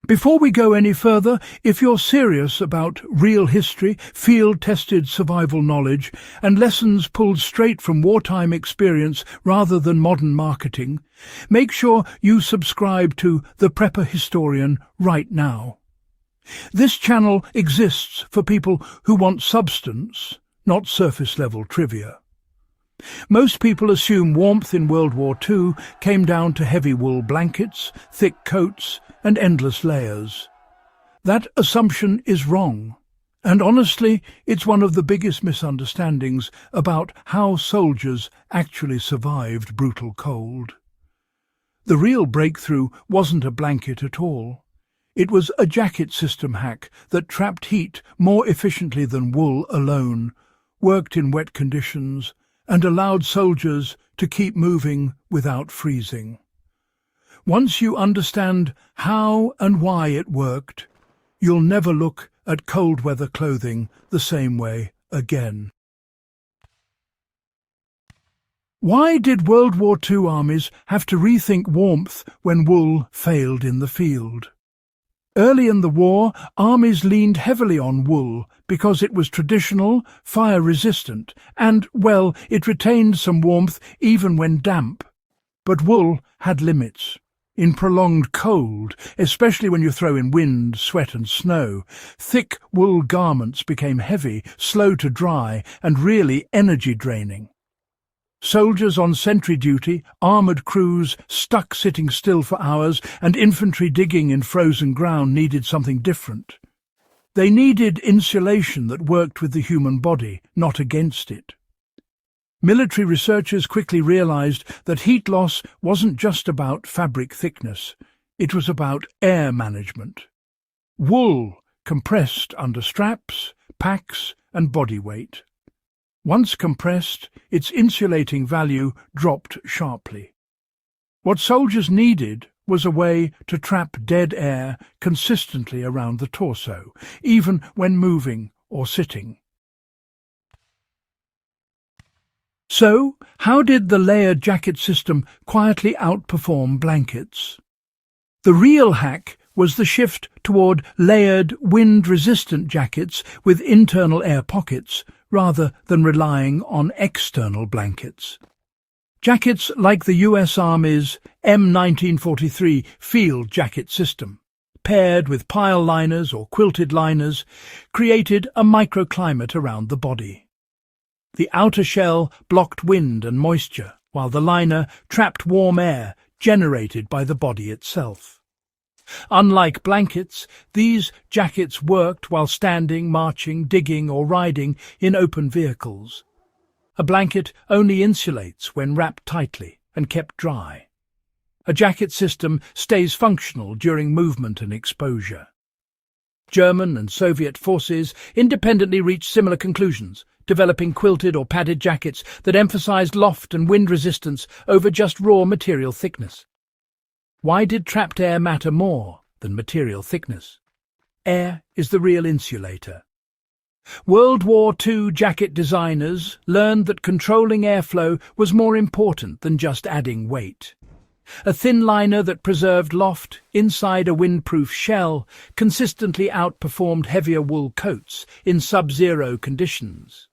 Before we go any further, if you're serious about real history, field-tested survival knowledge, and lessons pulled straight from wartime experience rather than modern marketing, make sure you subscribe to The Prepper Historian right now. This channel exists for people who want substance, not surface-level trivia. Most people assume warmth in World War II came down to heavy wool blankets, thick coats, and endless layers. That assumption is wrong, and honestly, it's one of the biggest misunderstandings about how soldiers actually survived brutal cold. The real breakthrough wasn't a blanket at all. It was a jacket system hack that trapped heat more efficiently than wool alone, worked in wet conditions, and allowed soldiers to keep moving without freezing. Once you understand how and why it worked, you'll never look at cold weather clothing the same way again. Why did World War II armies have to rethink warmth when wool failed in the field? Early in the war, armies leaned heavily on wool because it was traditional, fire-resistant, and, well, it retained some warmth even when damp. But wool had limits. In prolonged cold, especially when you throw in wind, sweat and snow, thick wool garments became heavy, slow to dry, and really energy-draining. Soldiers on sentry duty, armoured crews stuck sitting still for hours, and infantry digging in frozen ground needed something different. They needed insulation that worked with the human body, not against it. Military researchers quickly realized that heat loss wasn't just about fabric thickness, it was about air management. Wool compressed under straps, packs, and body weight. Once compressed, its insulating value dropped sharply. What soldiers needed was a way to trap dead air consistently around the torso, even when moving or sitting. So, how did the layered jacket system quietly outperform blankets? The real hack was the shift toward layered, wind-resistant jackets with internal air pockets, rather than relying on external blankets. Jackets like the US Army's M1943 field jacket system, paired with pile liners or quilted liners, created a microclimate around the body. The outer shell blocked wind and moisture, while the liner trapped warm air generated by the body itself. Unlike blankets, these jackets worked while standing, marching, digging or riding in open vehicles. A blanket only insulates when wrapped tightly and kept dry. A jacket system stays functional during movement and exposure. German and Soviet forces independently reached similar conclusions, developing quilted or padded jackets that emphasized loft and wind resistance over just raw material thickness. Why did trapped air matter more than material thickness? Air is the real insulator. World War II jacket designers learned that controlling airflow was more important than just adding weight. A thin liner that preserved loft inside a windproof shell consistently outperformed heavier wool coats in sub-zero conditions.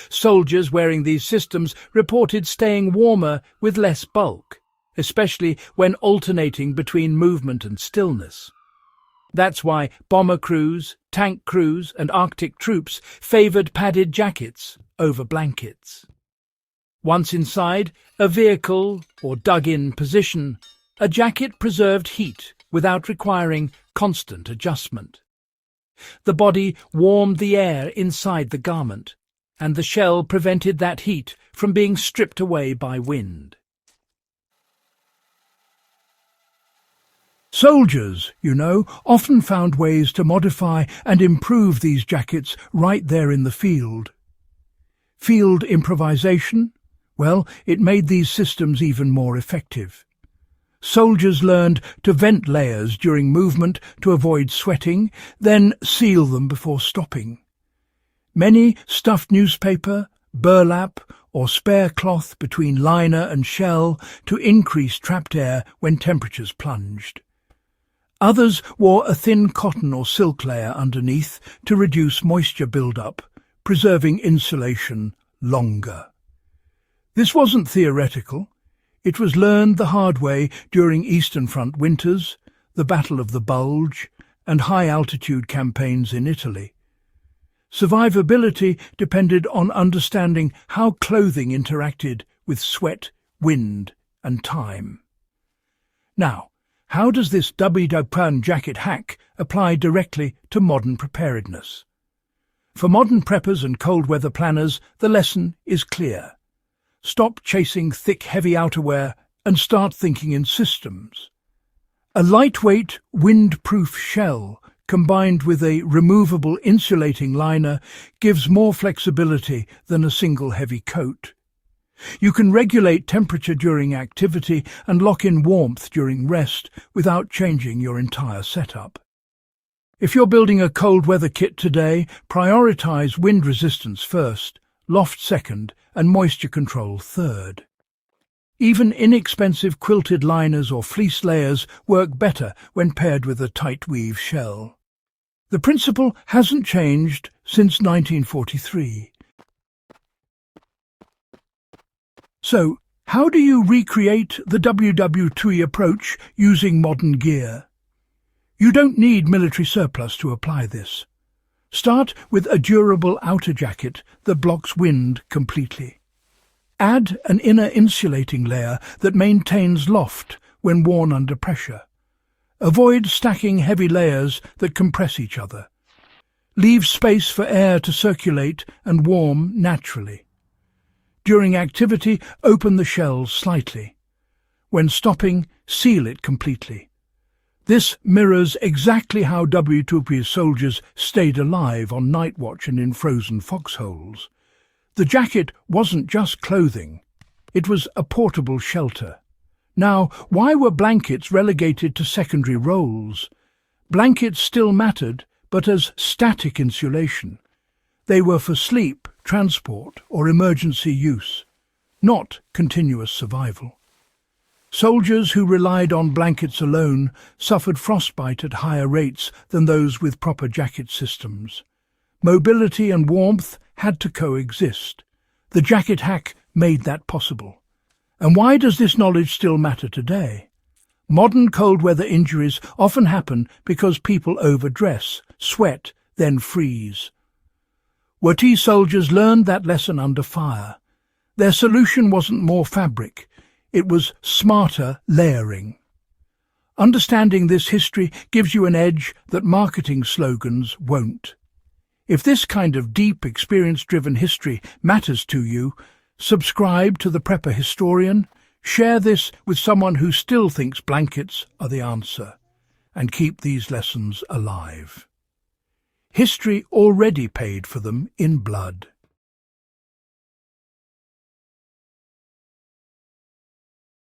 Soldiers wearing these systems reported staying warmer with less bulk, especially when alternating between movement and stillness. That's why bomber crews, tank crews, and Arctic troops favored padded jackets over blankets. Once inside a vehicle or dug-in position, a jacket preserved heat without requiring constant adjustment. The body warmed the air inside the garment, and the shell prevented that heat from being stripped away by wind. Soldiers, often found ways to modify and improve these jackets right there in the field. Field improvisation? Well, it made these systems even more effective. Soldiers learned to vent layers during movement to avoid sweating, then seal them before stopping. Many stuffed newspaper, burlap, or spare cloth between liner and shell to increase trapped air when temperatures plunged. Others wore a thin cotton or silk layer underneath to reduce moisture buildup, preserving insulation longer. This wasn't theoretical. It was learned the hard way during Eastern Front winters, the Battle of the Bulge, and high-altitude campaigns in Italy. Survivability depended on understanding how clothing interacted with sweat, wind, and time. Now, how does this WWII jacket hack apply directly to modern preparedness? For modern preppers and cold-weather planners, the lesson is clear. Stop chasing thick, heavy outerwear and start thinking in systems. A lightweight, wind-proof shell combined with a removable insulating liner gives more flexibility than a single heavy coat. You can regulate temperature during activity and lock in warmth during rest without changing your entire setup. If you're building a cold-weather kit today, prioritize wind resistance first, loft second, and moisture control third. Even inexpensive quilted liners or fleece layers work better when paired with a tight weave shell. The principle hasn't changed since 1943. So, how do you recreate the WWII approach using modern gear? You don't need military surplus to apply this. Start with a durable outer jacket that blocks wind completely. Add an inner insulating layer that maintains loft when worn under pressure. Avoid stacking heavy layers that compress each other. Leave space for air to circulate and warm naturally. During activity, open the shell slightly. When stopping, seal it completely. This mirrors exactly how WWII soldiers stayed alive on night watch and in frozen foxholes. The jacket wasn't just clothing, it was a portable shelter. Now, why were blankets relegated to secondary roles? Blankets still mattered, but as static insulation. They were for sleep, transport, or emergency use, not continuous survival. Soldiers who relied on blankets alone suffered frostbite at higher rates than those with proper jacket systems. Mobility and warmth had to coexist. The jacket hack made that possible. And why does this knowledge still matter today? Modern cold-weather injuries often happen because people overdress, sweat, then freeze. WWII soldiers learned that lesson under fire. Their solution wasn't more fabric. It was smarter layering. Understanding this history gives you an edge that marketing slogans won't. If this kind of deep, experience-driven history matters to you, subscribe to The Prepper Historian, share this with someone who still thinks blankets are the answer, and keep these lessons alive. History already paid for them in blood.